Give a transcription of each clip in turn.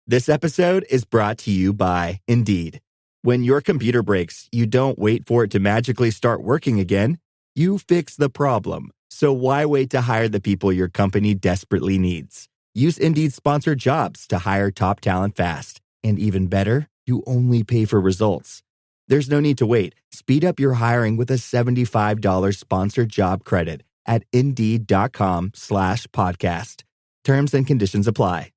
This episode is brought to you by Indeed. When your computer breaks, you don't wait for it to magically start working again. You fix the problem. So why wait to hire the people your company desperately needs? Use Indeed's sponsored jobs to hire top talent fast. And even better, you only pay for results. There's no need to wait. Speed up your hiring with a $75 sponsored job credit at Indeed.com/podcast. Terms and conditions apply.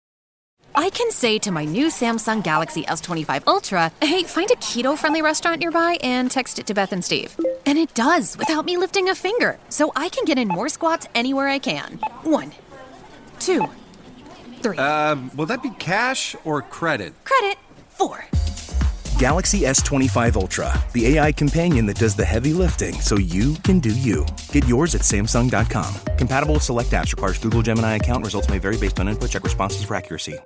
I can say to my new Samsung Galaxy S25 Ultra, hey, find a keto-friendly restaurant nearby and text it to Beth and Steve. And it does without me lifting a finger, so I can get in more squats anywhere I can. 1, 2, 3. Will that be cash or credit? Credit. 4. Galaxy S25 Ultra, the AI companion that does the heavy lifting so you can do you. Get yours at Samsung.com. Compatible with select apps. Requires Google Gemini account. Results may vary based on input. Check responses for accuracy.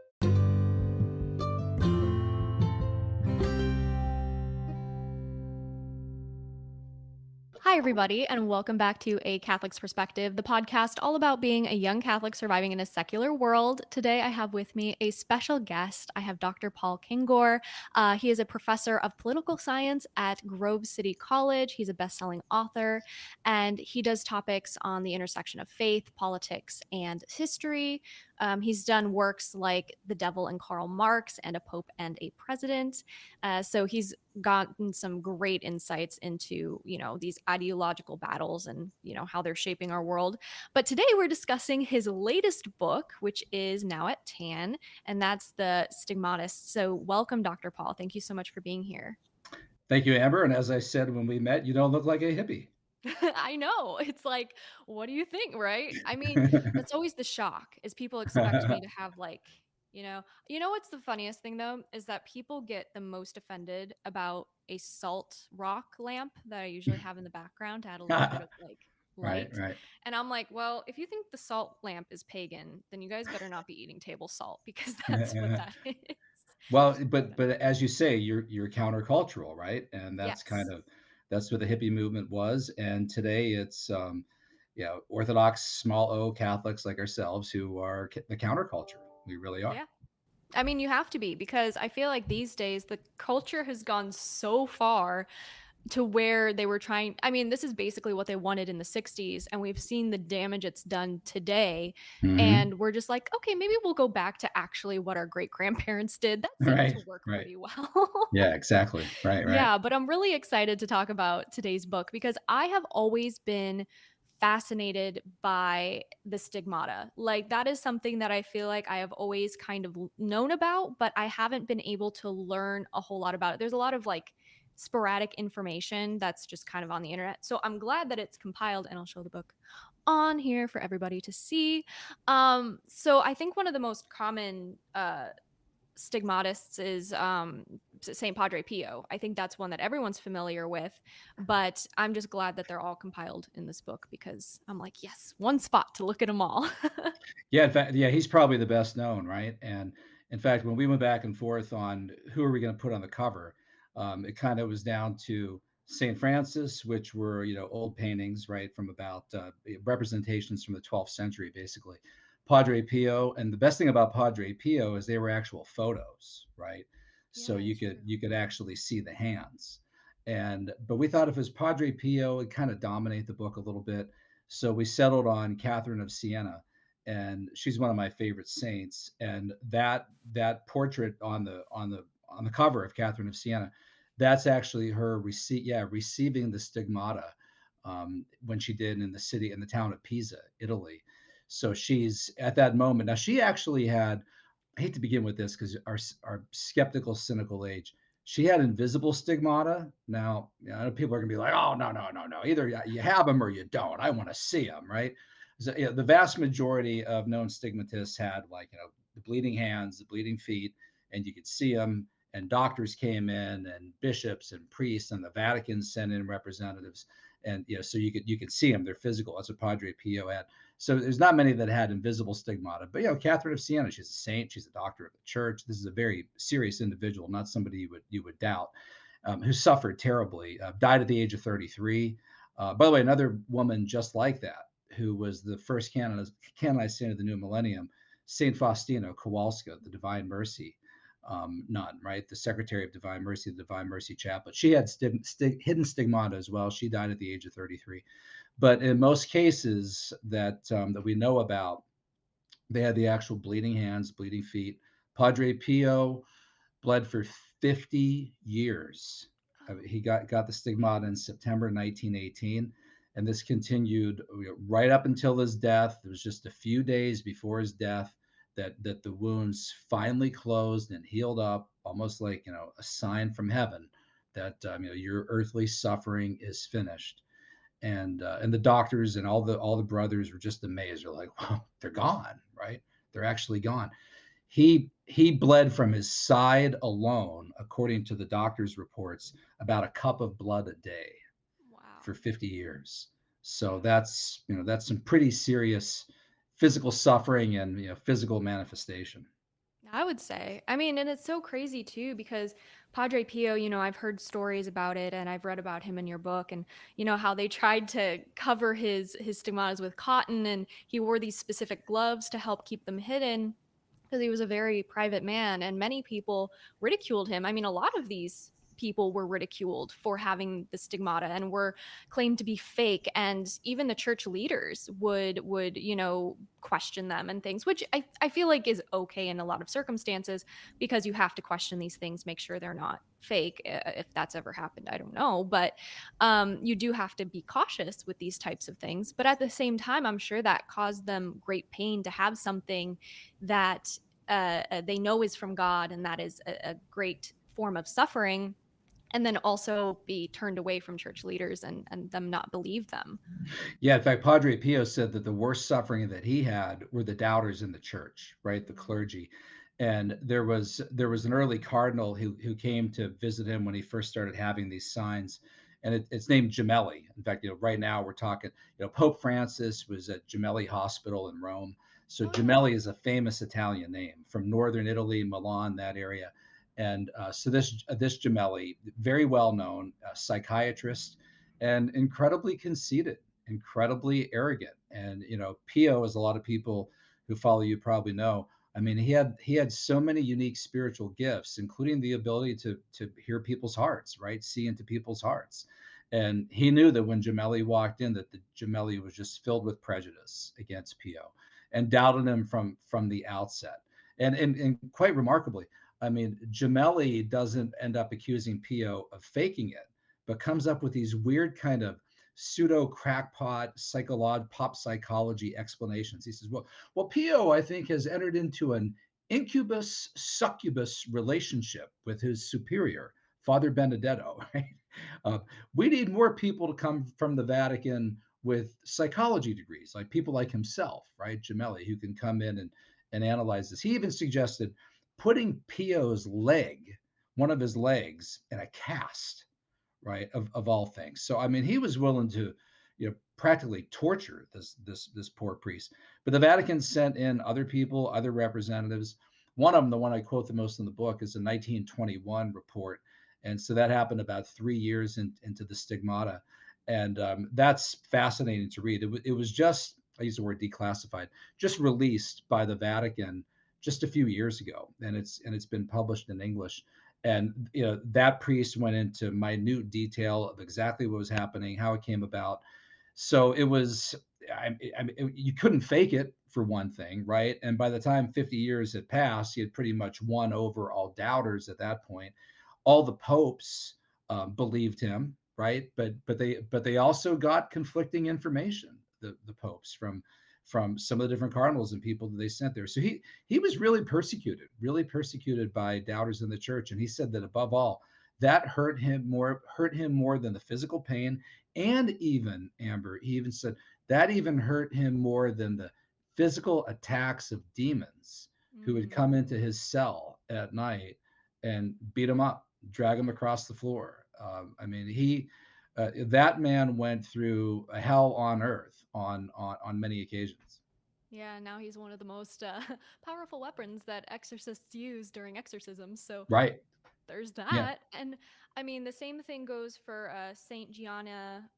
Hi, everybody, and welcome back to A Catholic's Perspective, the podcast all about being a young Catholic surviving in a secular world. Today, I have with me a special guest. I have Dr. Paul Kengor. He is a professor of political science at Grove City College. He's a best-selling author, and he does topics on the intersection of faith, politics, and history. He's done works like The Devil and Karl Marx and A Pope and a President. So he's gotten some great insights into, these ideological battles and, how they're shaping our world. But today we're discussing his latest book, which is now at TAN, and that's The Stigmatists. So welcome, Dr. Paul. Thank you so much for being here. Thank you, Amber. And as I said when we met, you don't look like a hippie. I know. It's like, what do you think, right? I mean, that's always the shock is people expect me to have what's the funniest thing though, is that people get the most offended about a salt rock lamp that I usually have in the background to add a little bit of light. Right. And I'm like, well, if you think the salt lamp is pagan, then you guys better not be eating table salt because that's what that is. Well, but as you say, you're countercultural, right? And that's Yes. that's what the hippie movement was. And today it's Orthodox small O Catholics like ourselves who are the counterculture. We really are. Yeah. I mean, you have to be, because I feel like these days the culture has gone so far to where they were trying. I mean, this is basically what they wanted in the 60s, and we've seen the damage it's done today. Mhm. And we're just like, okay, maybe we'll go back to actually what our great grandparents did. That seemed Right. to work Right. pretty well. Yeah, exactly. Right. Yeah, but I'm really excited to talk about today's book because I have always been fascinated by the stigmata. Like, that is something that I feel like I have always kind of known about, but I haven't been able to learn a whole lot about it. There's a lot of sporadic information that's just kind of on the internet. So I'm glad that it's compiled, and I'll show the book on here for everybody to see. So I think one of the most common stigmatists is St. Padre Pio. I think that's one that everyone's familiar with, but I'm just glad that they're all compiled in this book because I'm like, yes, one spot to look at them all. Yeah, in fact, yeah, he's probably the best known, right? And in fact, when we went back and forth on who are we going to put on the cover, it kind of was down to St. Francis, which were old paintings, right, from about representations from the 12th century, basically. Padre Pio, and the best thing about Padre Pio is they were actual photos, right? So Yeah, you could actually see the hands. But we thought if it was Padre Pio, it kind of dominate the book a little bit. So we settled on Catherine of Siena, and she's one of my favorite saints. And that portrait on the cover of Catherine of Siena, that's actually her receiving the stigmata when she did in the town of Pisa, Italy. So she's at that moment. Now she actually had, I hate to begin with this because our skeptical, cynical age, she had invisible stigmata. Now, people are gonna be like, oh, no. Either you have them or you don't. I want to see them, right? So, the vast majority of known stigmatists had the bleeding hands, the bleeding feet, and you could see them. And doctors came in, and bishops and priests, and the Vatican sent in representatives, and so you could see them. They're physical. That's what Padre Pio had. So there's not many that had invisible stigmata, but Catherine of Siena, she's a saint, she's a doctor of the church. This is a very serious individual, not somebody you would doubt, who suffered terribly, died at the age of 33. By the way, another woman just like that, who was the first canonized saint of the new millennium, Saint Faustina Kowalska, the Divine Mercy. nun, right? The Secretary of Divine Mercy, the Divine Mercy Chaplet. She had hidden stigmata as well. She died at the age of 33. But in most cases that we know about, they had the actual bleeding hands, bleeding feet. Padre Pio bled for 50 years. He got the stigmata in September 1918, and this continued right up until his death. It was just a few days before his death that the wounds finally closed and healed up, almost like a sign from heaven that your earthly suffering is finished. And the doctors and all the brothers were just amazed. They're like, wow, they're gone, right? They're actually gone. He bled from his side alone, according to the doctor's reports, about a cup of blood a day Wow. for 50 years. So that's some pretty serious physical suffering and physical manifestation. I would say. I mean, and it's so crazy too because Padre Pio, I've heard stories about it and I've read about him in your book and how they tried to cover his stigmatas with cotton and he wore these specific gloves to help keep them hidden because he was a very private man and many people ridiculed him. I mean, a lot of these people were ridiculed for having the stigmata and were claimed to be fake and even the church leaders would question them and things, which I feel like is okay in a lot of circumstances because you have to question these things, make sure they're not fake. If that's ever happened, I don't know, but you do have to be cautious with these types of things. But at the same time, I'm sure that caused them great pain to have something that they know is from God and that is a great form of suffering, and then also be turned away from church leaders and them not believe them. Yeah, in fact, Padre Pio said that the worst suffering that he had were the doubters in the church, right? The clergy. And there was an early cardinal who came to visit him when he first started having these signs. And it's named Gemelli. In fact, right now we're talking, Pope Francis was at Gemelli Hospital in Rome. So Oh yeah. Gemelli is a famous Italian name from northern Italy, Milan, that area. And so this Gemelli, very well known psychiatrist, and incredibly conceited, incredibly arrogant. And Pio, as a lot of people who follow you probably know, I mean, he had so many unique spiritual gifts, including the ability to hear people's hearts, right? See into people's hearts. And he knew that when Gemelli walked in, that the Gemelli was just filled with prejudice against Pio and doubted him from the outset. And quite remarkably, I mean, Gemelli doesn't end up accusing Pio of faking it, but comes up with these weird kind of pseudo crackpot pop psychology explanations. He says, well, Pio, I think, has entered into an incubus succubus relationship with his superior, Father Benedetto. Right? Uh, we need more people to come from the Vatican with psychology degrees, like people like himself, right? Gemelli, who can come in and analyze this. He even suggested putting Pio's leg, one of his legs, in a cast, right? Of all things. So I mean, he was willing to, practically torture this poor priest. But the Vatican sent in other people, other representatives. One of them, the one I quote the most in the book, is a 1921 report, and so that happened about 3 years into the stigmata, and that's fascinating to read. It was just, I use the word declassified, just released by the Vatican just a few years ago, and it's been published in English. And that priest went into minute detail of exactly what was happening, how it came about. So it was, you couldn't fake it, for one thing, right? And by the time 50 years had passed, he had pretty much won over all doubters at that point. All the popes believed him, right? But they also got conflicting information, the popes, from some of the different cardinals and people that they sent there. So he was really persecuted by doubters in the church. And he said that above all, that hurt him more than the physical pain. And even, Amber, he even said that even hurt him more than the physical attacks of demons who would come into his cell at night and beat him up, drag him across the floor. I mean, that man went through a hell on earth on many occasions. Yeah, now he's one of the most powerful weapons that exorcists use during exorcisms. So Right. there's Yeah. that. And I mean, the same thing goes for Saint Gianna.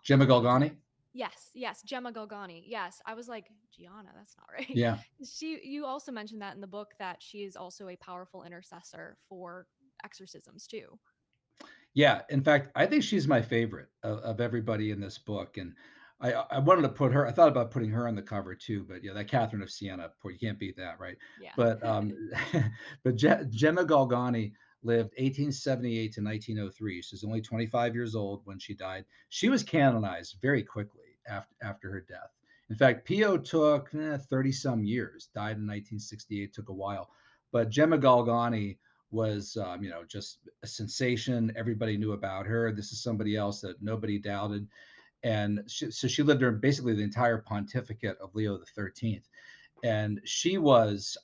Gemma What is Galgani. Yes, Gemma Galgani. Yes, I was like, Gianna, that's not right. Yeah. You also mentioned that in the book that she is also a powerful intercessor for exorcisms too. Yeah, in fact, I think she's my favorite of everybody in this book, and I wanted to put her. I thought about putting her on the cover too, but yeah, that Catherine of Siena, poor, you can't beat that, right? Yeah. But but Gemma Galgani lived 1878 to 1903. She's only 25 years old when she died. She was canonized very quickly after her death. In fact, Pio took 30 some years. Died in 1968. Took a while, but Gemma Galgani was just a sensation. Everybody knew about her. This is somebody else that nobody doubted. And so she lived during basically the entire pontificate of Leo the 13th. And she was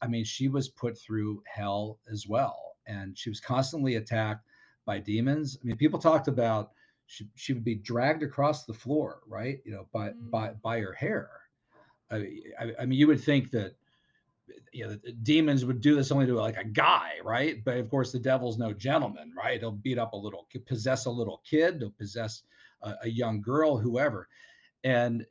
put through hell as well. And she was constantly attacked by demons. I mean, people talked about she would be dragged across the floor, right? By her hair. I mean, you would think that the demons would do this only to like a guy, right? But of course, the devil's no gentleman, right? He'll beat up possess a little kid, he'll possess a young girl, whoever. And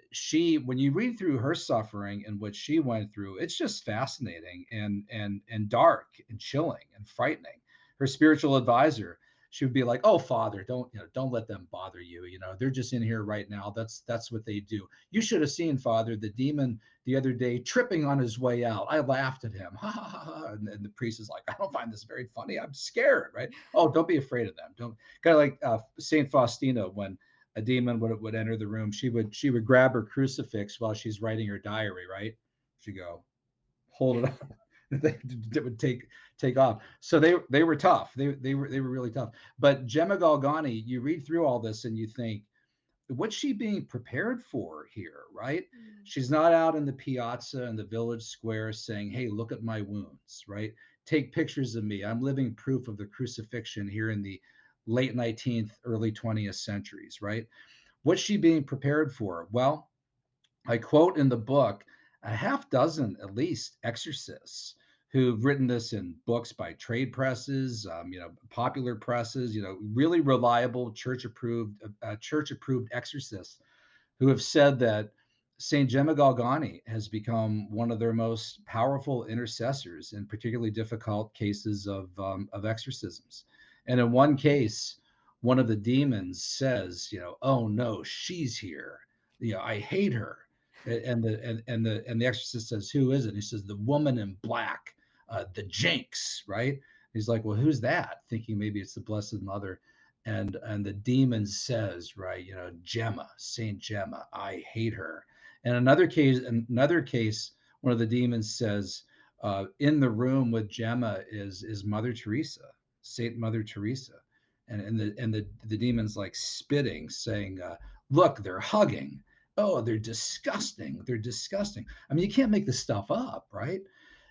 when you read through her suffering and what she went through, it's just fascinating and dark and chilling and frightening. Her spiritual advisor, she would be like, "Oh, Father, don't let them bother you. They're just in here right now. That's what they do. You should have seen, Father, the demon the other day tripping on his way out. I laughed at him. Ha ha ha." And the priest is like, "I don't find this very funny. I'm scared." Right? Oh, don't be afraid of them. Don't kind of like Saint Faustina when a demon would enter the room, she would grab her crucifix while she's writing her diary, right? She'd go, hold it up. It would take off. So they were tough. They were really tough. But Gemma Galgani, you read through all this and you think, what's she being prepared for here, right? She's not out in the piazza and the village square saying, "Hey, look at my wounds," right? Take pictures of me. I'm living proof of the crucifixion here in the late 19th, early 20th centuries, right? What's she being prepared for? Well, I quote in the book a half dozen, at least, exorcists who've written this in books by trade presses, popular presses, really reliable church approved exorcists who have said that Saint Gemma Galgani has become one of their most powerful intercessors in particularly difficult cases of exorcisms. And in one case, one of the demons says, "Oh no, she's here. I hate her." And the exorcist says, "Who is it?" And he says, "The woman in black, the Jinx." Right? He's like, "Well, who's that?" Thinking maybe it's the Blessed Mother. And the demon says, right, "Gemma, Saint Gemma, I hate her." And another case, one of the demons says, in the room with Gemma is Mother Teresa, Saint Mother Teresa. And the demon's like spitting, saying, "Look, they're hugging. Oh, they're disgusting. They're disgusting." I mean, you can't make this stuff up, right?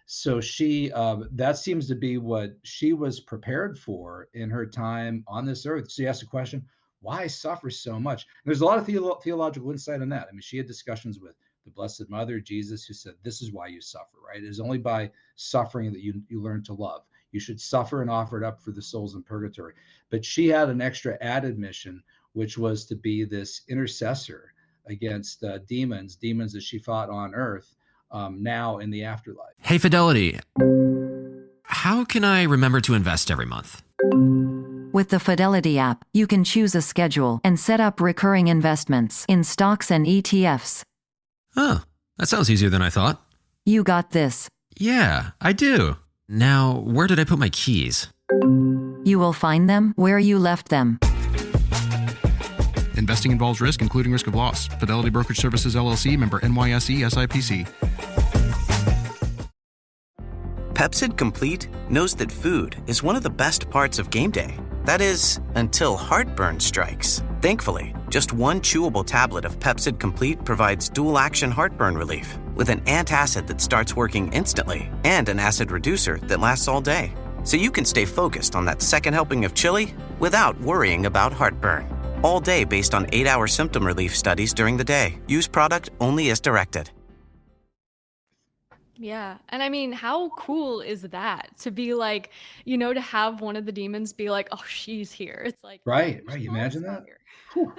So that seems to be what she was prepared for in her time on this earth. So you ask the question, why suffer so much? And there's a lot of theological insight on that. I mean, she had discussions with the Blessed Mother, Jesus, who said, "This is why you suffer, right? It is only by suffering that you learn to love. You should suffer and offer it up for the souls in purgatory." But she had an extra added mission, which was to be this intercessor against demons that she fought on earth, now in the afterlife. Hey, Fidelity, how can I remember to invest every month? With the Fidelity app, you can choose a schedule and set up recurring investments in stocks and ETFs. Oh, that sounds easier than I thought. You got this. Yeah, I do. Now, where did I put my keys? You will find them where you left them. Investing involves risk, including risk of loss. Fidelity Brokerage Services, LLC, member NYSE, SIPC. Pepsid Complete knows that food is one of the best parts of game day. That is, until heartburn strikes. Thankfully, just one chewable tablet of Pepsid Complete provides dual-action heartburn relief with an antacid that starts working instantly and an acid reducer that lasts all day. So you can stay focused on that second helping of chili without worrying about heartburn. All day based on 8-hour symptom relief studies during the day. Use product only as directed. Yeah. And I mean, how cool is that to be like, to have one of the demons be like, "Oh, she's here." It's like, Right. she You always imagine got that? here. Whew.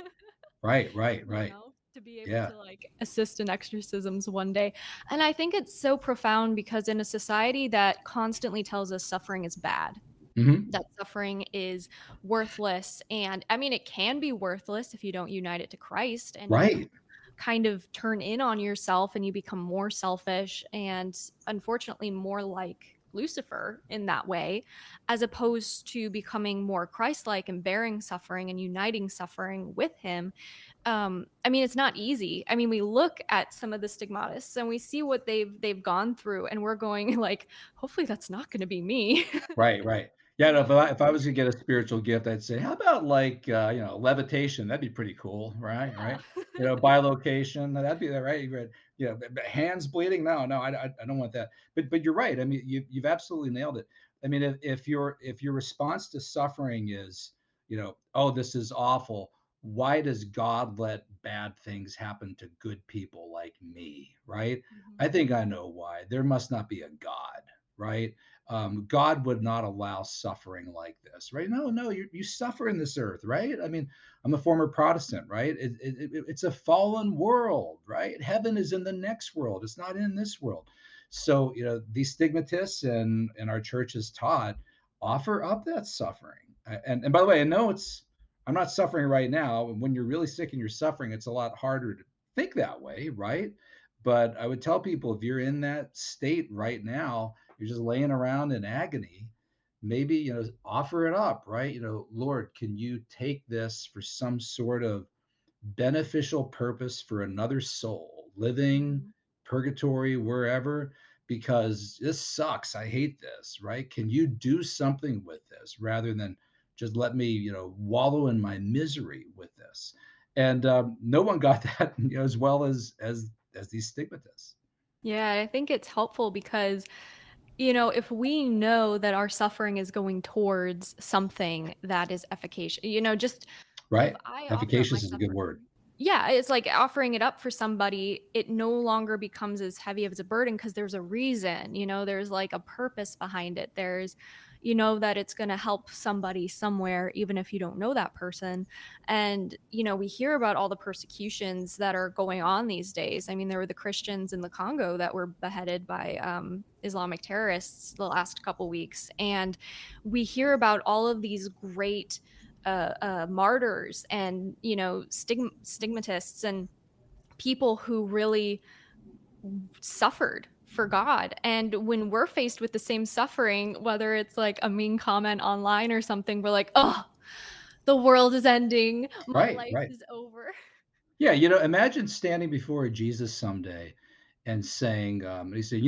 Right. You know? to be able Yeah. to like assist in exorcisms one day. And I think it's so profound because in a society that constantly tells us suffering is bad, Hmm. that suffering is worthless. And I mean, it can be worthless if you don't unite it to Christ and you Right. kind of turn in on yourself and you become more selfish and unfortunately more like Lucifer in that way, as opposed to becoming more Christ-like and bearing suffering and uniting suffering with him. I mean, it's not easy. I mean, we look at some of the stigmatists and we see what they've gone through, and we're going like, hopefully that's not going to be me. Right, right. Yeah, You no, know? if I was to get a spiritual gift, I'd say, how about like levitation? That'd be pretty cool, right? Yeah. Right. Bilocation. That'd be right. Right. Hands bleeding. No, no, I don't want that. But you're right. I mean, you've absolutely nailed it. I mean, if your response to suffering is, oh, this is awful. Why does God let bad things happen to good people like me? Right. I Mhm. think I know why. There must not be a God. Right. God would not allow suffering like this, right? No, no, you suffer in this earth, right? I mean, I'm a former Protestant, right? It's a fallen world, right? Heaven is in the next world. It's not in this world. So, these stigmatists and our church has taught offer up that suffering. And by the way, I know I'm not suffering right now. And when you're really sick and you're suffering, it's a lot harder to think that way, right? But I would tell people if you're in that state right now, you're just laying around in agony, maybe offer it up, right? Lord, can you take this for some sort of beneficial purpose for another soul living Mhm. purgatory, wherever, because this sucks, I hate this, right? Can you do something with this rather than just let me wallow in my misery with this? And no one got that as well as these stigmatists. Yeah, I think it's helpful because, if we know that our suffering is going towards something that is efficacious, just if Right. I offer up my Efficacious is a good word. suffering, yeah, it's like offering it up for somebody, it no longer becomes as heavy as a burden because there's a reason, there's like a purpose behind it. There's, that it's going to help somebody somewhere, even if you don't know that person. And, we hear about all the persecutions that are going on these days. I mean, there were the Christians in the Congo that were beheaded by Islamic terrorists the last couple weeks. And we hear about all of these great martyrs and stigmatists and people who really suffered for God. And when we're faced with the same suffering, whether it's like a mean comment online or something, we're like, oh, the world is ending, my Right, life right. is over. Yeah, imagine standing before Jesus someday and saying, he said,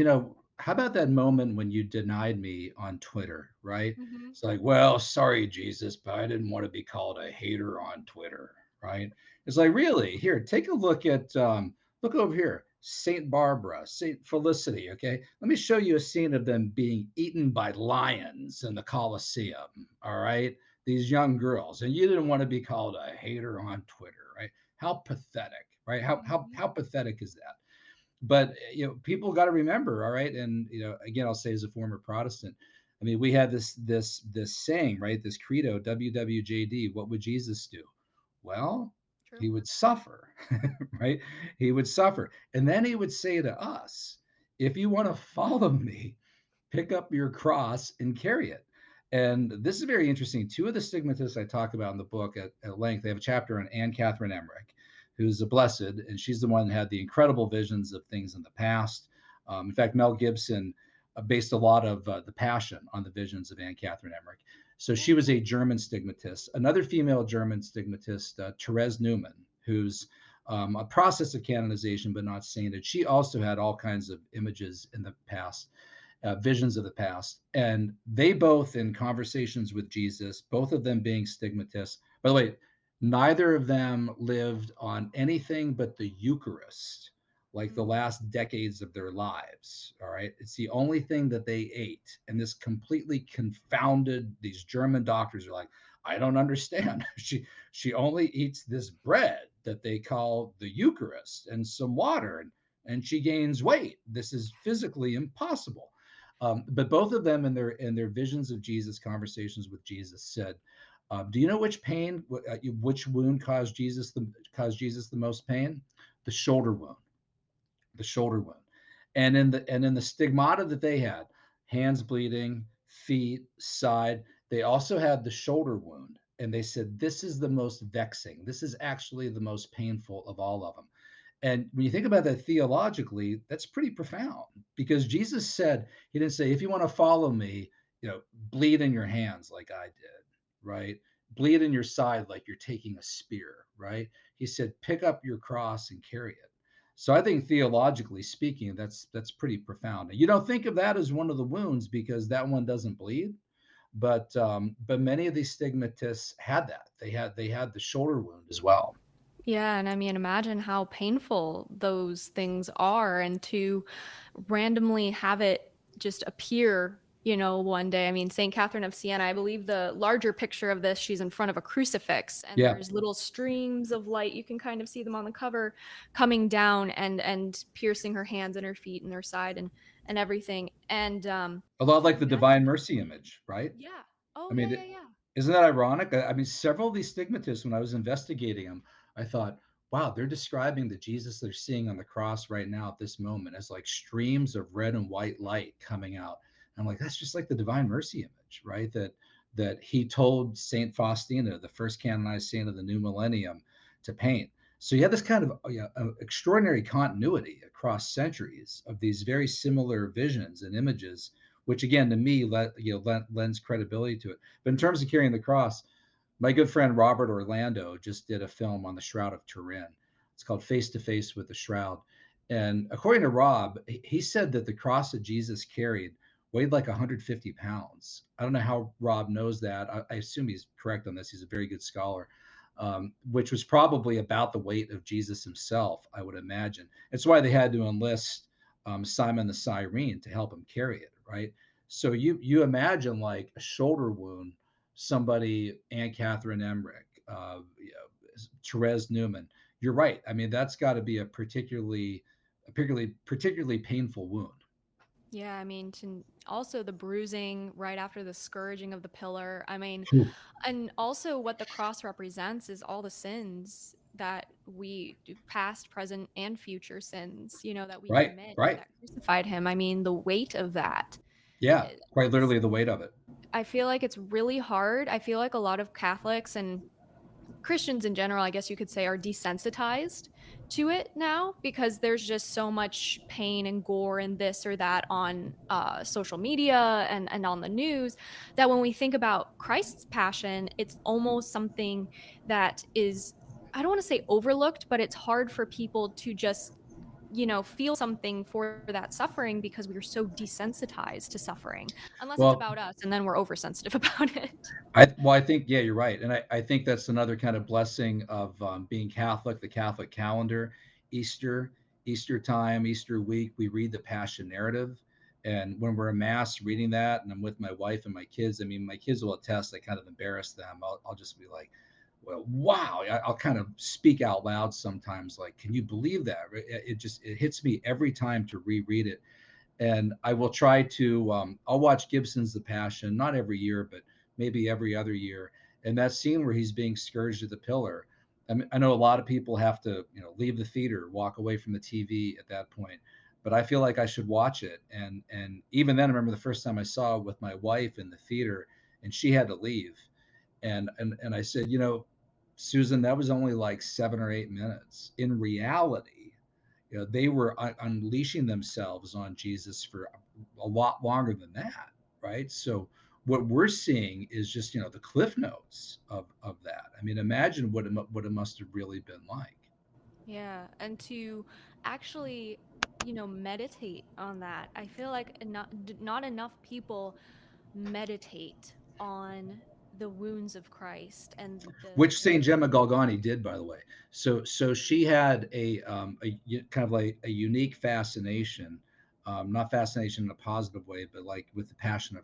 how about that moment when you denied me on Twitter, right? Hmm. It's like, well, sorry, Jesus, but I didn't want to be called a hater on Twitter, right? It's like, really? Here, take a look at, look over here, Saint Barbara, Saint Felicity, okay? Let me show you a scene of them being eaten by lions in the Colosseum, all right? These young girls, and you didn't want to be called a hater on Twitter, right? How pathetic, right? How pathetic is that? But people got to remember, all right. And again, I'll say as a former Protestant, I mean, we had this saying, right? This credo, WWJD. What would Jesus do? Well, True. he would suffer, right? He would suffer, and then he would say to us, "If you want to follow me, pick up your cross and carry it." And this is very interesting. Two of the stigmatists I talk about in the book at length, they have a chapter on Anne Catherine Emmerich, who's a blessed, and she's the one that had the incredible visions of things in the past. In fact, Mel Gibson based a lot of The Passion on the visions of Anne Catherine Emmerich. So she was a German stigmatist. Another female German stigmatist, Therese Neumann, who's a process of canonization but not sainted. She also had all kinds of images in the past, visions of the past. And they both, in conversations with Jesus, both of them being stigmatists, by the way, neither of them lived on anything but the Eucharist, like the last decades of their lives. All right. It's the only thing that they ate. And this completely confounded these German doctors are like, I don't understand. She only eats this bread that they call the Eucharist and some water, and she gains weight. This is physically impossible. But both of them in their visions of Jesus, conversations with Jesus, said, "Do you know which wound caused Jesus the most pain? the shoulder wound, the shoulder wound. And in the stigmata that they had, hands bleeding, feet, side, they also had the shoulder wound. And they said, this is the most vexing. This is actually the most painful of all of them. And when you think about that theologically, that's pretty profound because Jesus said, he didn't say, if you want to follow me, bleed in your hands like I did, right? Bleed in your side like you're taking a spear, right? He said, pick up your cross and carry it. So I think theologically speaking, that's pretty profound. You don't think of that as one of the wounds because that one doesn't bleed, but many of these stigmatists had that. They had the shoulder wound as well. Yeah, and I mean, imagine how painful those things are, and to randomly have it just appear, one day. I mean, St. Catherine of Siena, I believe the larger picture of this, she's in front of a crucifix, and Yeah. there's little streams of light. You can kind of see them on the cover coming down and piercing her hands and her feet and her side and everything. And A lot like the Divine Mercy image, right? yeah. Oh, I yeah, mean, yeah, yeah. isn't that ironic? I mean, several of these stigmatists, when I was investigating them, I thought, wow, they're describing the Jesus they're seeing on the cross right now at this moment as like streams of red and white light coming out. And I'm like, that's just like the Divine Mercy image, right? That he told Saint Faustina, the first canonized saint of the new millennium, to paint. So you have this kind of extraordinary continuity across centuries of these very similar visions and images, which again to me lends credibility to it. But in terms of carrying the cross, my good friend Robert Orlando just did a film on the Shroud of Turin. It's called Face to Face with the Shroud. And according to Rob, he said that the cross that Jesus carried weighed like 150 pounds. I don't know how Rob knows that. I assume he's correct on this. He's a very good scholar, which was probably about the weight of Jesus himself, I would imagine. It's why they had to enlist Simon the Cyrene to help him carry it, right? So you imagine like a shoulder wound, somebody, Anne Catherine Emmerich, Therese Newman. You're right. I mean, that's got to be a particularly painful wound. Yeah, I mean, also the bruising right after the scourging of the pillar. I mean, Ooh. and also what the cross represents is all the sins that we do, past, present, and future sins, that we Right, commit right. that crucified him. I mean, the weight of that. Yeah, quite It's, literally the weight of it. I feel like it's really hard. I feel like a lot of Catholics and Christians in general, I guess you could say, are desensitized to it now because there's just so much pain and gore and this or that on social media and on the news that when we think about Christ's passion, it's almost something that is, I don't want to say overlooked, but it's hard for people to just feel something for that suffering because we're so desensitized to suffering, unless it's Well, about us, and then we're oversensitive about it. I think, yeah, you're right. And I think that's another kind of blessing of being Catholic, the Catholic calendar, Easter, Easter time, Easter week, we read the Passion narrative. And when we're in Mass reading that, and I'm with my wife and my kids, I mean, my kids will attest, I kind of embarrass them. I'll just be like, well, wow. I'll kind of speak out loud sometimes, like, can you believe that? It hits me every time to reread it. And I will try to I'll watch Gibson's The Passion, not every year, but maybe every other year. And that scene where he's being scourged at the pillar, I mean, I know a lot of people have to leave the theater, walk away from the TV at that point, but I feel like I should watch it. And even then, I remember the first time I saw it with my wife in the theater, and she had to leave, and I said, Susan, that was only like 7 or 8 minutes. In reality, they were unleashing themselves on Jesus for a lot longer than that, right? So what we're seeing is just the cliff notes of that. I mean, imagine what it must have really been like. Yeah, and to actually, meditate on that. I feel like not enough people meditate on the wounds of Christ and Which the Saint Gemma Galgani did, by the way. So she had kind of like a unique fascination, not fascination in a positive way, but like with the passion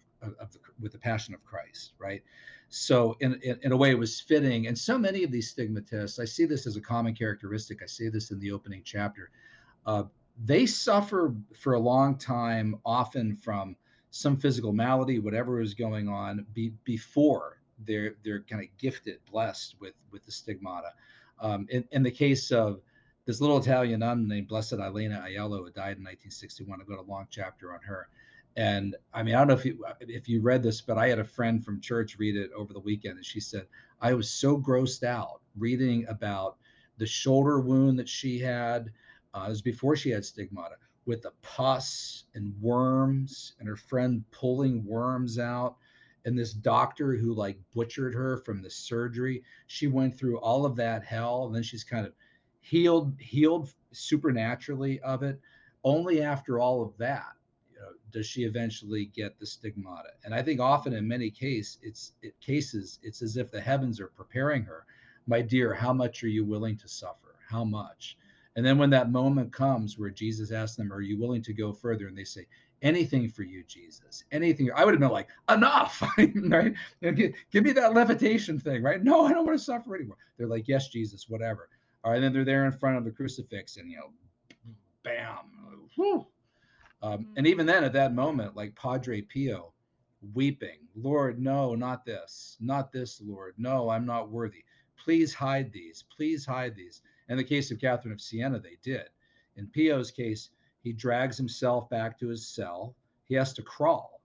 with the passion of Christ, right? So in a way, it was fitting. And so many of these stigmatists, I see this as a common characteristic. I say this in the opening chapter. Uh, they suffer for a long time, often from some physical malady, whatever is going on, before they're kind of gifted, blessed with the stigmata. In the case of this little Italian nun named Blessed Elena Aiello, who died in 1961. I've got a long chapter on her. And I mean, I don't know if you read this, but I had a friend from church read it over the weekend, and she said, I was so grossed out reading about the shoulder wound that she had. It was before she had stigmata, with the pus and worms, and her friend pulling worms out, and this doctor who like butchered her from the surgery. She went through all of that hell, and then she's kind of healed supernaturally of it. Only after all of that, does she eventually get the stigmata. And I think often in many cases, it's as if the heavens are preparing her. My dear, how much are you willing to suffer? How much? And then when that moment comes where Jesus asks them, are you willing to go further? And they say, anything for you, Jesus, anything. I would have been like, enough, right? Give me that levitation thing, right? No, I don't want to suffer anymore. They're like, yes, Jesus, whatever. All right, and then they're there in front of the crucifix, and bam, whew. And even then, at that moment, like Padre Pio, weeping, Lord, no, not this, Lord, no, I'm not worthy. Please hide these. Please hide these. In the case of Catherine of Siena, they did. In Pio's case, he drags himself back to his cell. He has to crawl.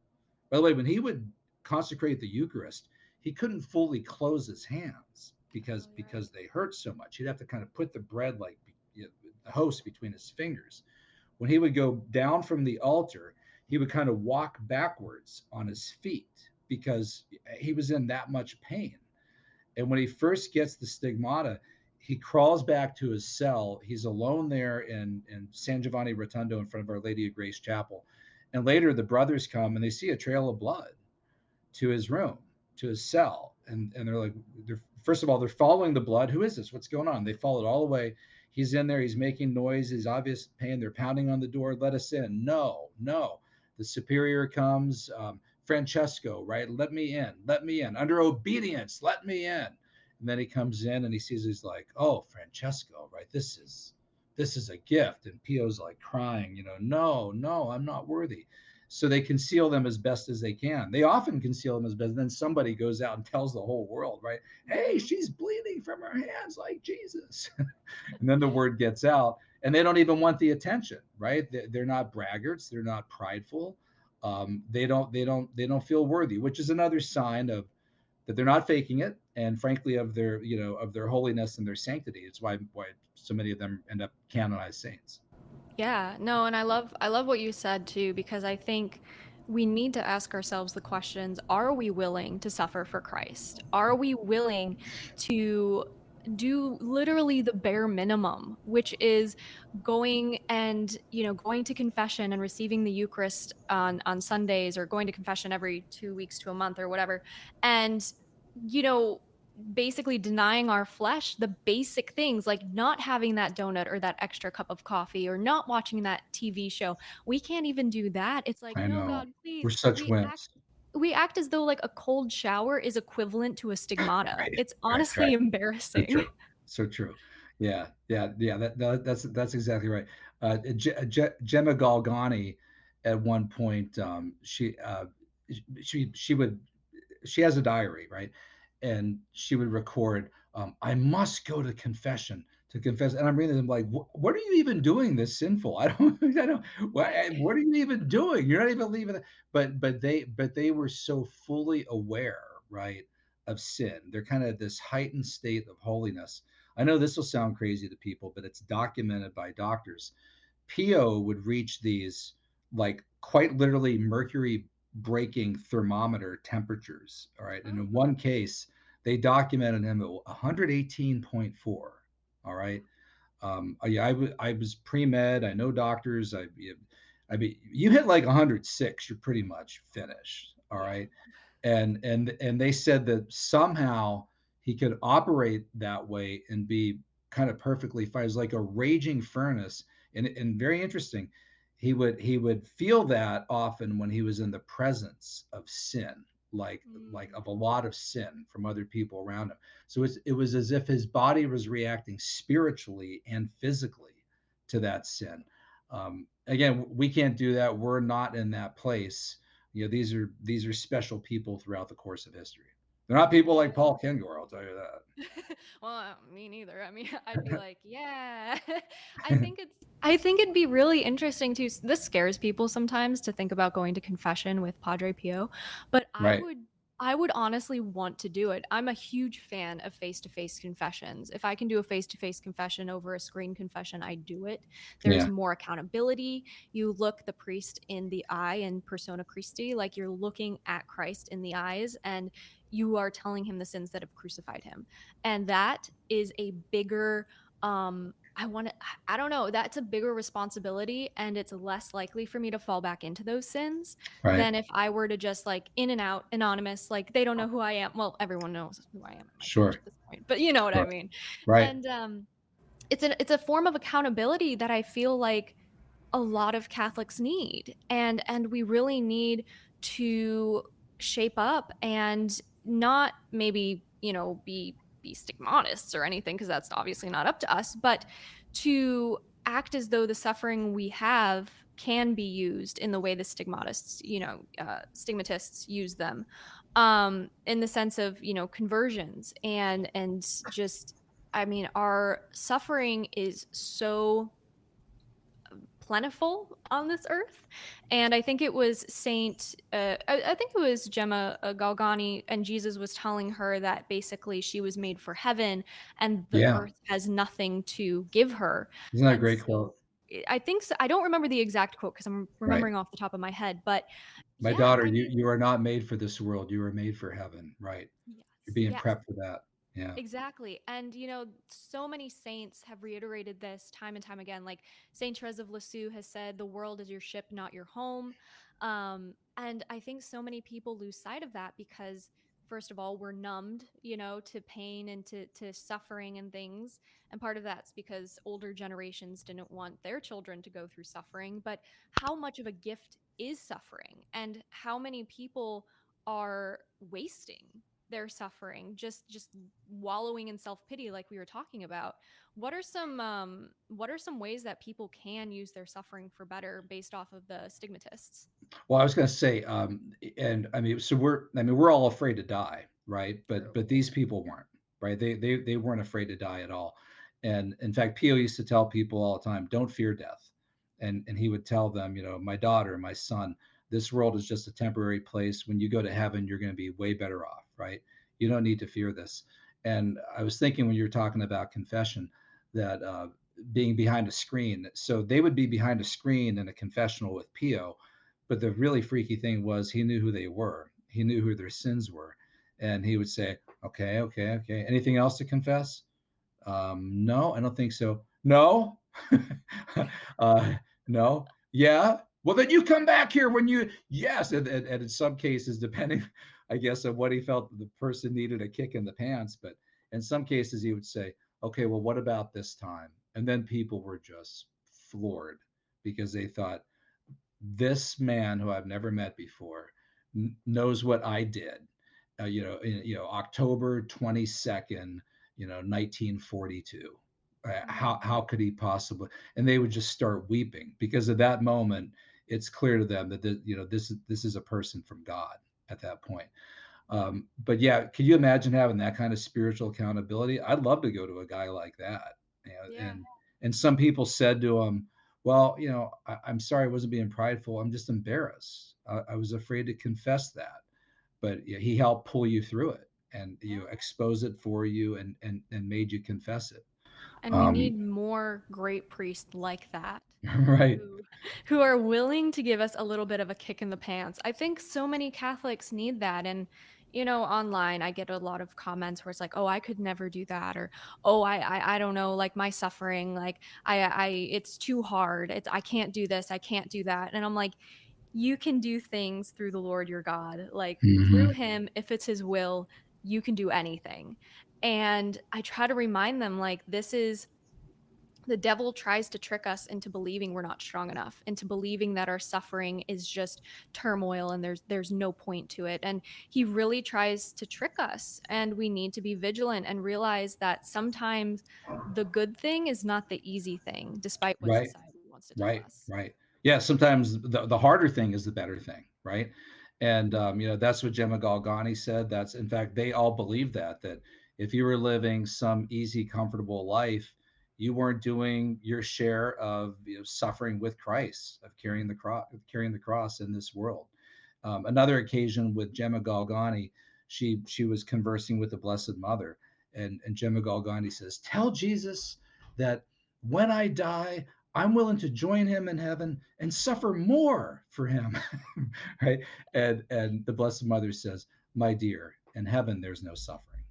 By the way, when he would consecrate the Eucharist, he couldn't fully close his hands because they hurt so much. He'd have to kind of put the bread like the host between his fingers. When he would go down from the altar, he would kind of walk backwards on his feet because he was in that much pain. And when he first gets the stigmata, he crawls back to his cell. He's alone there in San Giovanni Rotondo in front of Our Lady of Grace Chapel. And later the brothers come and they see a trail of blood to his room, to his cell. And they're like, first of all, they're following the blood. Who is this? What's going on? They follow it all the way. He's in there. He's making noise. He's obvious pain. They're pounding on the door. Let us in. No. The superior comes. Francesco, right? Let me in. Let me in. Under obedience, let me in. And then he comes in and he sees, he's like, oh, Francesco, right? This is a gift. And Pio's like crying, no, I'm not worthy. So they conceal them as best as they can. They often conceal them as best. Then somebody goes out and tells the whole world, right? Hey, she's bleeding from her hands like Jesus. And then the word gets out, and they don't even want the attention, right? They're not braggarts. They're not prideful. They don't feel worthy, which is another sign of that they're not faking it, and frankly of their holiness and their sanctity. It's why so many of them end up canonized saints. Yeah, no, and I love what you said too, because I think we need to ask ourselves the questions, are we willing to suffer for Christ? Are we willing to do literally the bare minimum, which is going to confession and receiving the Eucharist on Sundays, or going to confession every 2 weeks to a month or whatever, and basically denying our flesh the basic things, like not having that donut or that extra cup of coffee, or not watching that TV show. We can't even do that. It's like, I no, know. God, please. We're such wimps. We act as though like a cold shower is equivalent to a stigmata. Right. It's honestly So embarrassing. true. So true. Yeah. That's exactly right. Gemma Galgani, at one point, she has a diary, right? And she would record, I must go to confession to confess. And I'm reading them like, what are you even doing this sinful? I don't, what are you even doing? You're not even leaving. But they were so fully aware, right, of sin. They're kind of this heightened state of holiness. I know this will sound crazy to people, but it's documented by doctors. Pio would reach these like quite literally mercury breaking thermometer temperatures. All right. And in one case, they documented him at 118.4. All right. I was pre-med. I know doctors. I mean, you hit like 106, you're pretty much finished. All right. And they said that somehow he could operate that way and be kind of perfectly fine. It's like a raging furnace. And very interesting, he would feel that often when he was in the presence of sin, like of a lot of sin from other people around him. So it was as if his body was reacting spiritually and physically to that sin. Again, we can't do that. We're not in that place. These are special people throughout the course of history. They're not people like Paul Kengor, I'll tell you that. Well, me neither. I mean, I'd be like, yeah. I think it'd be really interesting to this scares people sometimes to think about going to confession with Padre Pio, but Right. I would honestly want to do it. I'm a huge fan of face-to-face confessions. If I can do a face-to-face confession over a screen confession, I do it. There's Yeah. more accountability. You look the priest in the eye in persona Christi, like you're looking at Christ in the eyes and you are telling him the sins that have crucified him. And that is a bigger I don't know, that's a bigger responsibility and it's less likely for me to fall back into those sins Right. than if I were to just like in and out anonymous, like they don't know who I am. Well, everyone knows who I am at my church Sure. at this point, but you know what I Right. mean. Right. And it's a form of accountability that I feel like a lot of Catholics need. And we really need to shape up and not maybe, be stigmatists or anything, because that's obviously not up to us, but to act as though the suffering we have can be used in the way the stigmatists, stigmatists use them, in the sense of, conversions and just, I mean, our suffering is so plentiful on this earth. And I think it was I think it was Gemma Galgani, and Jesus was telling her that basically she was made for heaven and the Yeah. earth has nothing to give her. Isn't that a And great so quote? I think so. I don't remember the exact quote because I'm Right. remembering off the top of my head, but My yeah, daughter, I you mean, you are not made for this world. You are made for heaven. Right. yes, You're being yes. prepped for that. Yeah. Exactly. And, so many saints have reiterated this time and time again. Like Saint Therese of Lisieux has said, the world is your ship, not your home. And I think so many people lose sight of that because, first of all, we're numbed, to pain and to suffering and things. And part of that's because older generations didn't want their children to go through suffering. But how much of a gift is suffering? And how many people are wasting their suffering, just wallowing in self-pity like we were talking about? What are some ways that people can use their suffering for better based off of the stigmatists? Well, I was going to say, and I mean, we're all afraid to die, right? But True. these people weren't, right? They weren't afraid to die at all. And in fact, Pio used to tell people all the time, don't fear death. And he would tell them, my daughter, my son, this world is just a temporary place. When you go to heaven, you're going to be way better off, right? You don't need to fear this. And I was thinking when you were talking about confession that being behind a screen, so they would be behind a screen in a confessional with Pio, but the really freaky thing was he knew who they were. He knew who their sins were. And he would say, okay, okay, okay. Anything else to confess? No, I don't think so. No? uh, no? Yeah? Well, then you come back here when you, yes. And in some cases, depending, I guess, on what he felt the person needed a kick in the pants. But in some cases, he would say, okay, well, what about this time? And then people were just floored because they thought, this man who I've never met before knows what I did. October 22nd, 1942. How could he possibly? And they would just start weeping because at that moment, it's clear to them that this is a person from God at that point. But yeah, can you imagine having that kind of spiritual accountability? I'd love to go to a guy like that. Yeah. And some people said to him, well, I'm sorry, I wasn't being prideful. I'm just embarrassed. I was afraid to confess that. But yeah, he helped pull you through it and expose it for you and made you confess it. And we need more great priests like that. Right. Who are willing to give us a little bit of a kick in the pants. I think so many Catholics need that. And, online, I get a lot of comments where it's like, oh, I could never do that. Or, oh, I don't know, like my suffering, like it's too hard. I can't do this. I can't do that. And I'm like, you can do things through the Lord your God, like through him, if it's his will, you can do anything. And I try to remind them, like, the devil tries to trick us into believing we're not strong enough, into believing that our suffering is just turmoil and there's no point to it. And he really tries to trick us, and we need to be vigilant and realize that sometimes the good thing is not the easy thing, despite what Right. society wants to tell Right. us. Right. Yeah. Sometimes the harder thing is the better thing. Right. And that's what Gemma Galgani said. That's, in fact, they all believe that if you were living some easy, comfortable life, you weren't doing your share of suffering with Christ, of carrying the cross in this world. Another occasion with Gemma Galgani, she was conversing with the Blessed Mother, and Gemma Galgani says, "Tell Jesus that when I die, I'm willing to join him in heaven and suffer more for him." Right? And the Blessed Mother says, "My dear, in heaven there's no suffering."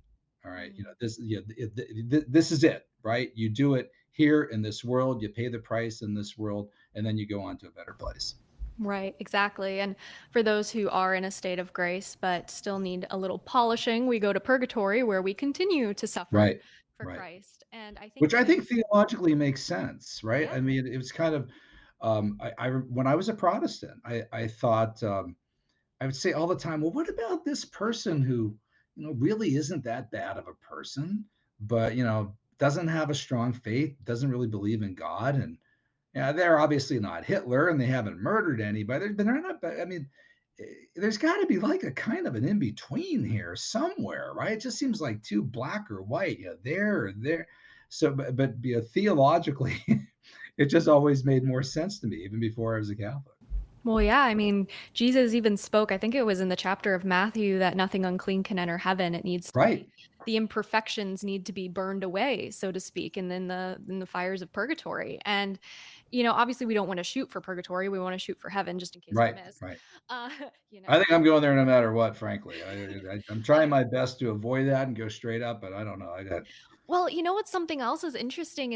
All right, this is it, right? You do it here in this world, you pay the price in this world, and then you go on to a better place. Right, exactly. And for those who are in a state of grace but still need a little polishing, we go to purgatory where we continue to suffer Right, for right. Christ. And I think Which it I think makes, theologically makes sense, right? yeah. I mean, it was kind of, when I was a Protestant, I thought, I would say all the time, well, what about this person who, really isn't that bad of a person, but, doesn't have a strong faith, doesn't really believe in God. And yeah, they're obviously not Hitler and they haven't murdered anybody, but they're not, I mean, there's got to be like a kind of an in between here somewhere, right? It just seems like too black or white, there or there. So, but theologically, it just always made more sense to me, even before I was a Catholic. Well, yeah, I mean, Jesus even spoke, I think it was in the chapter of Matthew, that nothing unclean can enter heaven. It needs to Right. be, the imperfections need to be burned away, so to speak, and then in the fires of purgatory. And obviously we don't want to shoot for purgatory. We want to shoot for heaven just in case we Right. miss. Right. Uh, I think I'm going there no matter what, frankly. I'm trying I my best to avoid that and go straight up, but I don't know. Well, what's something else is interesting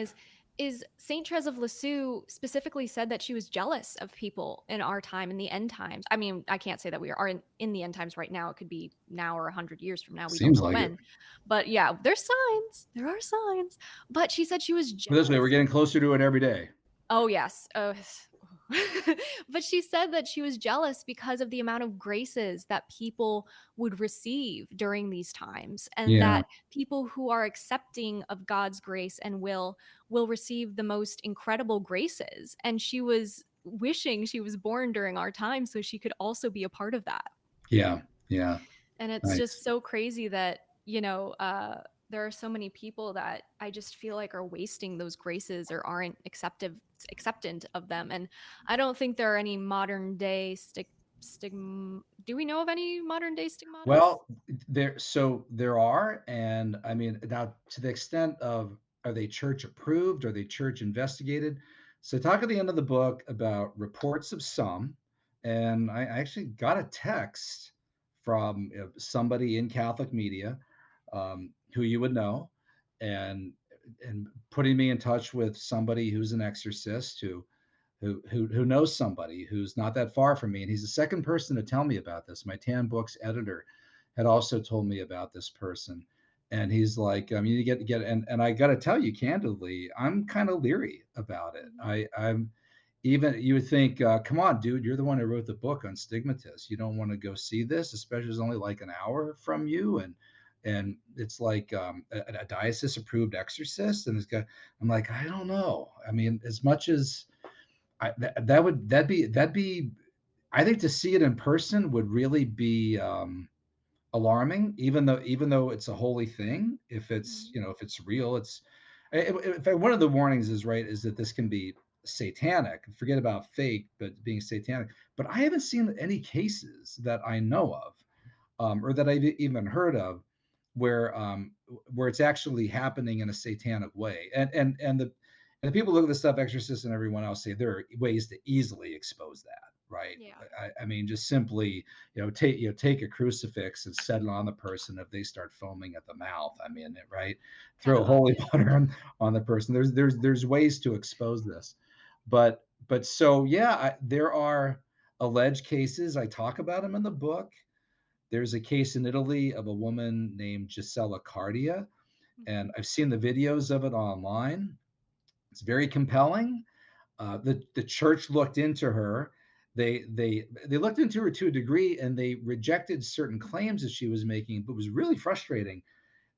is Saint Therese of Lisieux specifically said that she was jealous of people in our time, in the end times. I mean, I can't say that we are in the end times right now. It could be now or 100 years from now. We don't Seems know like it. when. But yeah, there's signs. There are signs. But she said she was This way, we're jealous. getting closer to it every day. Oh, yes. Oh, but she said that she was jealous because of the amount of graces that people would receive during these times, and Yeah. that people who are accepting of God's grace and will receive the most incredible graces. And she was wishing she was born during our time so she could also be a part of that. Yeah. Yeah. And it's Nice. just so crazy that, there are so many people that I just feel like are wasting those graces or aren't acceptant of them. And I don't think there are any modern day do we know of any modern day stigmatas? Well, there are, and I mean, now to the extent of, are they church approved? Are they church investigated? So talk at the end of the book about reports of some, and I actually got a text from somebody in Catholic media, who you would know, and putting me in touch with somebody who's an exorcist who knows somebody who's not that far from me. And he's the second person to tell me about this. My Tan Books editor had also told me about this person. And he's like, you need to get and I got to tell you candidly, I'm kind of leery about it. I'm even, you would think, come on, dude, you're the one who wrote the book on stigmatists. You don't want to go see this, especially it's only like an hour from you. And it's like a diocese approved exorcist. And this guy, I'm like, I don't know. I mean, as much as that'd be I think to see it in person would really be alarming, even though it's a holy thing. If it's if it's real, one of the warnings is that this can be satanic. Forget about fake, but being satanic. But I haven't seen any cases that I know of, or that I've even heard of, where it's actually happening in a satanic way. And the people look at the stuff, exorcists and everyone else, say there are ways to easily expose that, right? Yeah. I mean, just simply, take a crucifix and set it on the person. If they start foaming at the mouth, I mean, right? Throw holy water on the person. There's ways to expose this, but so yeah, there are alleged cases. I talk about them in the book. There's a case in Italy of a woman named Gisella Cardia, and I've seen the videos of it online. It's very compelling. The church looked into her. They looked into her to a degree, and they rejected certain claims that she was making. But it was really frustrating.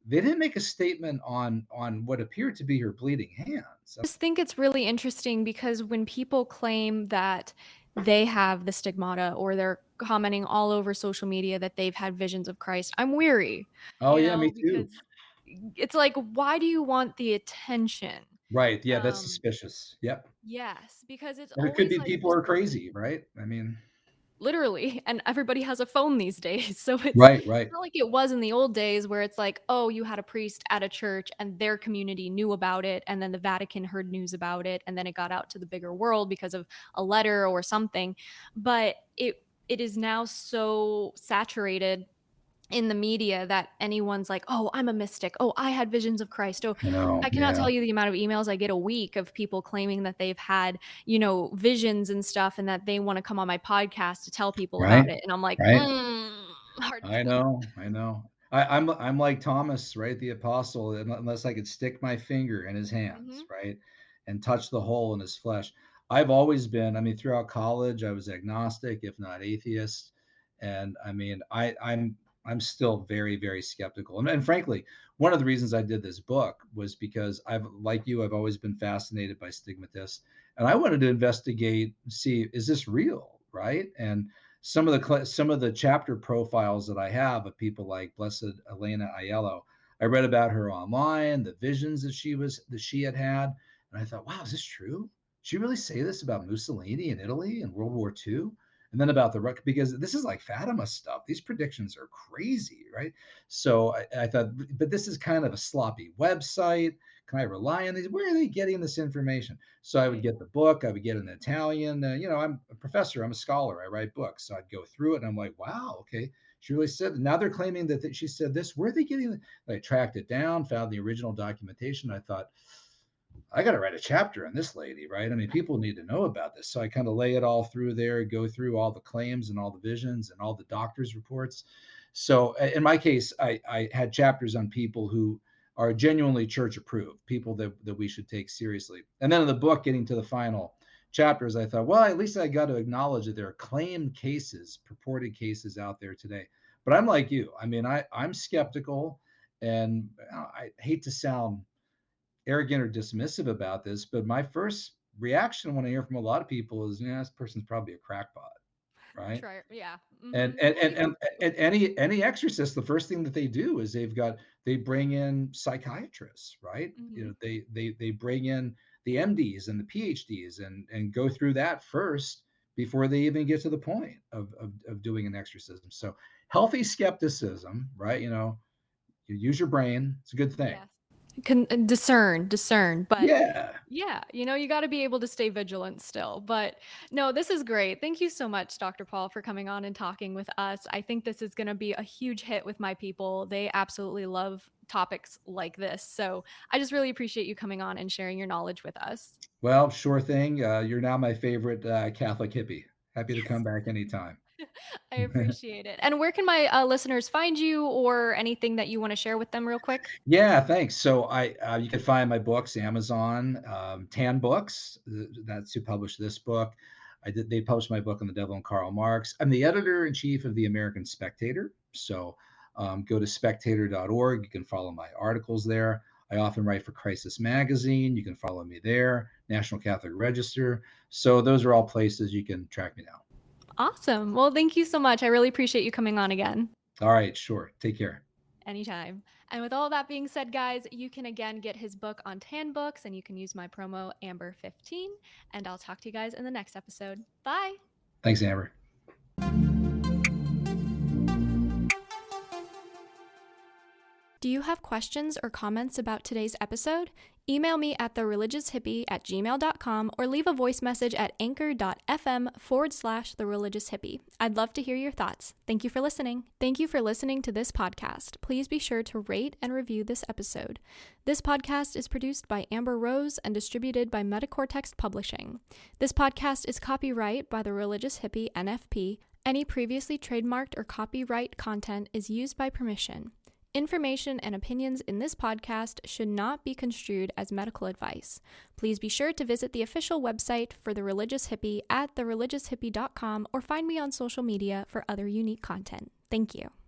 They didn't make a statement on what appeared to be her bleeding hands. I just think it's really interesting because when people claim that they have the stigmata or they're commenting all over social media that they've had visions of Christ, I'm weary, Oh yeah, me too. because it's like, why do you want the attention? Right. Yeah, that's Um, suspicious. Yep. yes, because it's And it could always be like people just are crazy, right? I mean, literally, and everybody has a phone these days. So right, right. it's not like it was in the old days where it's like, oh, you had a priest at a church and their community knew about it, and then the Vatican heard news about it, and then it got out to the bigger world because of a letter or something. But it is now so saturated in the media that anyone's like, oh, I'm a mystic. Oh, I had visions of Christ. Oh, I know. I cannot Yeah. tell you the amount of emails I get a week of people claiming that they've had, visions and stuff, and that they want to come on my podcast to tell people Right. about it. And I'm like, Right. hard I no. know. I know. I'm like Thomas, right? The apostle, unless I could stick my finger in his Hmm. hands, right? And touch the hole in his flesh. I've always been, I mean, throughout college, I was agnostic, if not atheist. And I mean, I'm still very, very skeptical. And frankly, one of the reasons I did this book was because like you, I've always been fascinated by stigmatists. And I wanted to investigate, see, is this real? Right. And some of the chapter profiles that I have of people like Blessed Elena Aiello, I read about her online, the visions that she had, and I thought, wow, is this true? Did she really say this about Mussolini in Italy in World War II? And then about because this is like Fatima stuff. These predictions are crazy, right? So I thought, but this is kind of a sloppy website. Can I rely on these? Where are they getting this information? So I would Right. get the book. I would get an Italian. I'm a professor. I'm a scholar. I write books. So I'd go through it, and I'm like, wow, okay, she really said. Now they're claiming that she said this. Where are they getting it? I tracked it down, found the original documentation. I thought, I got to write a chapter on this lady, right? I mean, people need to know about this. So I kind of lay it all through there, go through all the claims and all the visions and all the doctors' reports. So in my case, I had chapters on people who are genuinely church approved, people that we should take seriously. And then in the book, getting to the final chapters, I thought, well, at least I got to acknowledge that there are claimed cases, purported cases out there today. But I'm like you. I mean, I'm skeptical, and I hate to sound arrogant or dismissive about this, but my first reaction when I hear from a lot of people is, yeah, this person's probably a crackpot, right? Try, yeah. And Hmm. and, Well, and and and any exorcist, the first thing that they do is they bring in psychiatrists, right? hmm They bring in the MDs and the PhDs and go through that first before they even get to the point of doing an exorcism. So healthy skepticism, right? You use your brain. It's a good thing. Yes. Can discern, but Yeah. yeah, you got to be able to stay vigilant still. But no, this is great. Thank you so much, Dr. Paul, for coming on and talking with us. I think this is going to be a huge hit with my people. They absolutely love topics like this. So I just really appreciate you coming on and sharing your knowledge with us. Well, sure thing. You're now my favorite Catholic hippie. Happy to Yes. come back anytime. I appreciate it. And where can my listeners find you, or anything that you want to share with them real quick? Yeah, thanks. So you can find my books Amazon, Tan Books. That's who published this book. They published my book on the Devil and Karl Marx. I'm the editor in chief of the American Spectator. So go to spectator.org. You can follow my articles there. I often write for Crisis Magazine. You can follow me there. National Catholic Register. So those are all places you can track me down. Awesome. Well, thank you so much. I really appreciate you coming on again. All right, sure. Take care. Anytime. And with all that being said, guys, you can again get his book on Tan Books, and you can use my promo Amber15. And I'll talk to you guys in the next episode. Bye. Thanks, Amber. Do you have questions or comments about today's episode? Email me at thereligioushippie@gmail.com or leave a voice message at anchor.fm/thereligioushippie. I'd love to hear your thoughts. Thank you for listening. Thank you for listening to this podcast. Please be sure to rate and review this episode. This podcast is produced by Amber Rose and distributed by Metacortex Publishing. This podcast is copyright by The Religious Hippie, NFP. Any previously trademarked or copyright content is used by permission. Information and opinions in this podcast should not be construed as medical advice. Please be sure to visit the official website for The Religious Hippie at thereligioushippie.com or find me on social media for other unique content. Thank you.